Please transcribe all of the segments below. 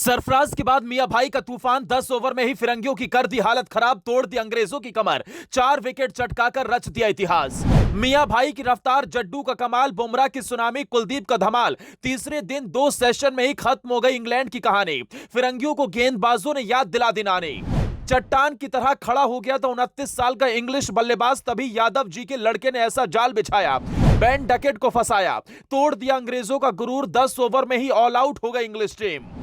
सरफराज के बाद मियां भाई का तूफान 10 ओवर में ही फिरंगियों की कर दी हालत खराब, तोड़ दी अंग्रेजों की कमर, 4 विकेट चटकाकर रच दिया इतिहास। मियां भाई की रफ्तार, जड्डू का कमाल, बुमराह की सुनामी, कुलदीप का धमाल। तीसरे दिन 2 सेशन में ही खत्म हो गई इंग्लैंड की कहानी। फिरंगियों को गेंदबाजों ने याद दिला दी नानी। चट्टान की तरह खड़ा हो गया था 29 साल का इंग्लिश बल्लेबाज। तभी यादव जी के लड़के ने ऐसा जाल बिछाया, बेन डकेट को फंसाया, तोड़ दिया अंग्रेजों का गुरूर। 10 ओवर में ही ऑल आउट हो गई इंग्लिश टीम।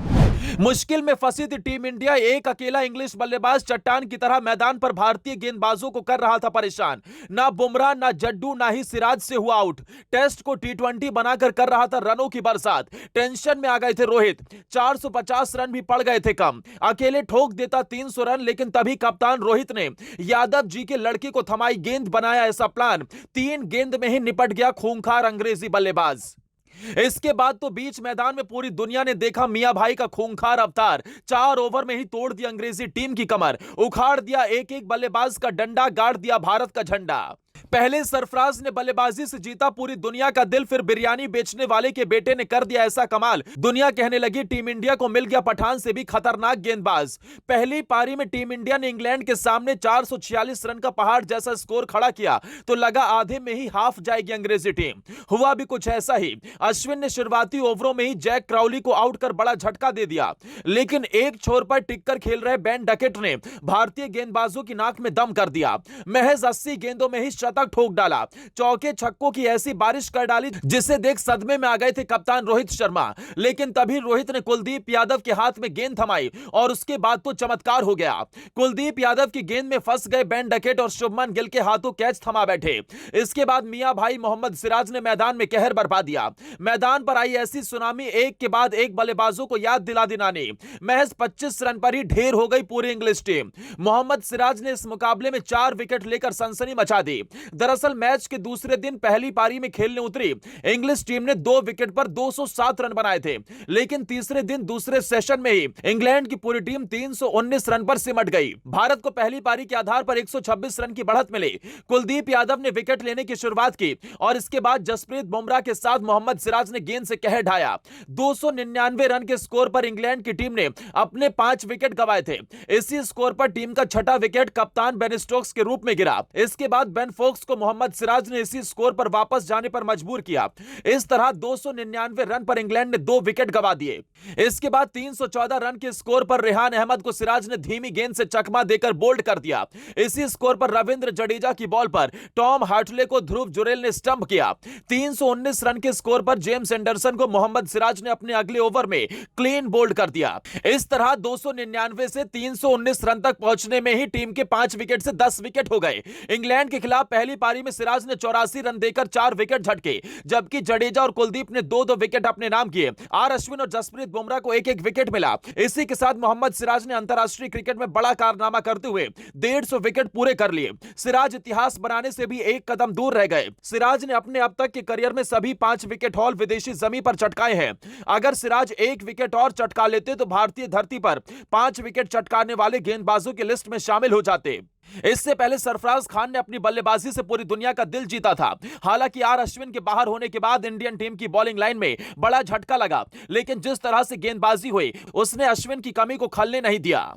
मुश्किल में फंसी थी टीम इंडिया। एक अकेला इंग्लिश बल्लेबाज चट्टान की तरह मैदान पर भारतीय गेंदबाजों को कर रहा था परेशान। ना बुमराह, ना जड्डू, ना ही सिराज से हुआ आउट। टेस्ट को टी20 बनाकर कर रहा था रनों की बरसात। टेंशन में आ गए थे रोहित। 450 रन भी पड़ गए थे कम। अकेले ठोक देता 300 रन, लेकिन तभी कप्तान रोहित ने यादव जी के लड़के को थमाई गेंद, बनाया ऐसा प्लान। 3 गेंद में ही निपट गया खूंखार अंग्रेजी बल्लेबाज। इसके बाद तो बीच मैदान में पूरी दुनिया ने देखा मियां भाई का खूंखार अवतार। 4 ओवर में ही तोड़ दी अंग्रेजी टीम की कमर, उखाड़ दिया एक एक बल्लेबाज का डंडा, गाड़ दिया भारत का झंडा। पहले सरफराज ने बल्लेबाजी से जीता पूरी दुनिया का दिल, फिर बिरयानी बेचने वाले के बेटे ने कर दिया ऐसा कमाल। दुनिया कहने लगी टीम इंडिया को मिल गया पठान से भी खतरनाक गेंदबाज। पहली पारी में टीम इंडिया ने इंग्लैंड के सामने 446 रन का पहाड़ जैसा स्कोर खड़ा किया तो लगा आधे में ही हाफ जाएगी अंग्रेजी टीम। हुआ भी कुछ ऐसा ही। अश्विन ने शुरुआती ओवरों में ही जैक क्राउली को आउट कर बड़ा झटका दे दिया, लेकिन एक छोर पर टिककर खेल रहे बेन डकेट ने भारतीय गेंदबाजों की नाक में दम कर दिया। महज 80 गेंदों में ही शतक ठोक डाला। चौके छक्कों की ऐसी बारिश कर डाली जिसे देख सदमे में आ गए थे कप्तान रोहित शर्मा। लेकिन तभी रोहित ने कुलदीप यादव के हाथ में गेंद थमाई और उसके बाद तो चमत्कार हो गया। कुलदीप यादव की गेंद में फंस गए बेन डकेट और शुभमन गिल के हाथों कैच थमा बैठे। इसके बाद मियां भाई मोहम्मद सिराज ने मैदान में कहर बरपा दिया। मैदान पर आई ऐसी सुनामी, एक के बाद एक बल्लेबाजों को याद दिला दिलाने। महज 25 रन पर ही ढेर हो गई पूरी इंग्लिश टीम। मोहम्मद सिराज ने इस मुकाबले में 4 विकेट लेकर सनसनी मचा दी। दरअसल मैच के दूसरे दिन पहली पारी में खेलने उतरी इंग्लिश टीम ने 2 विकेट पर 207 रन बनाए थे, लेकिन तीसरे दिन दूसरे सेशन में ही इंग्लैंड की पूरी टीम 319 रन पर सिमट गई। भारत को पहली पारी के आधार पर 126 रन की बढ़त मिली। कुलदीप यादव ने विकेट लेने की शुरुआत की और इसके बाद जसप्रीत बुमराह के साथ मोहम्मद सिराज ने गेंद से कहर ढाया। 299 रन के स्कोर पर इंग्लैंड की टीम ने अपने 5 विकेट गंवाए थे। इसी स्कोर पर टीम का छठा विकेट कप्तान बेन स्टोक्स के रूप में गिरा। इसके बाद बेन फोक्स को मोहम्मद सिराज ने इसी स्कोर पर वापस जाने पर मजबूर किया। इस तरह 299 रन पर इंग्लैंड ने 2 विकेट गंवा दिए। इसके बाद 314 रन के स्कोर पर रेहान अहमद को सिराज ने धीमी गेंद से चकमा देकर बोल्ड कर दिया। इसी स्कोर पर रविंद्र जडेजा की बॉल पर टॉम हार्टले को ध्रुव जुरेल ने स्टंप किया। 319 रन के स्कोर पर जेम्स एंडरसन को मोहम्मद सिराज ने अपने अगले ओवर में क्लीन बोल्ड कर दिया। इस तरह 299 से 319 रन तक पहुंचने में ही टीम के 5 विकेट से 10 विकेट हो गए। इंग्लैंड के खिलाफ पहली पारी में सिराज ने 84 रन देकर 4 विकेट झटके, जबकि जडेजा और कुलदीप ने 2-2 विकेट अपने नाम किए। आर अश्विन और जसप्रीत बुमराह को 1-1 विकेट मिला। इसी के साथ मोहम्मद सिराज ने अंतरराष्ट्रीय क्रिकेट में बड़ा कारनामा करते हुए 150 विकेट पूरे कर लिए। सिराज इतिहास बनाने से भी एक कदम दूर रह गए। सिराज ने अपने अब तक के करियर में सभी 5 विकेट हॉल विदेशी जमीन पर चटकाए हैं। अगर सिराज 1 विकेट और चटका लेते तो भारतीय धरती पर 5 विकेट चटकाने वाले गेंदबाजों की लिस्ट में शामिल हो जाते। इससे पहले सरफराज खान ने अपनी बल्लेबाजी से पूरी दुनिया का दिल जीता था। हालांकि आर अश्विन के बाहर होने के बाद इंडियन टीम की बॉलिंग लाइन में बड़ा झटका लगा, लेकिन जिस तरह से गेंदबाजी हुई उसने अश्विन की कमी को खलने नहीं दिया।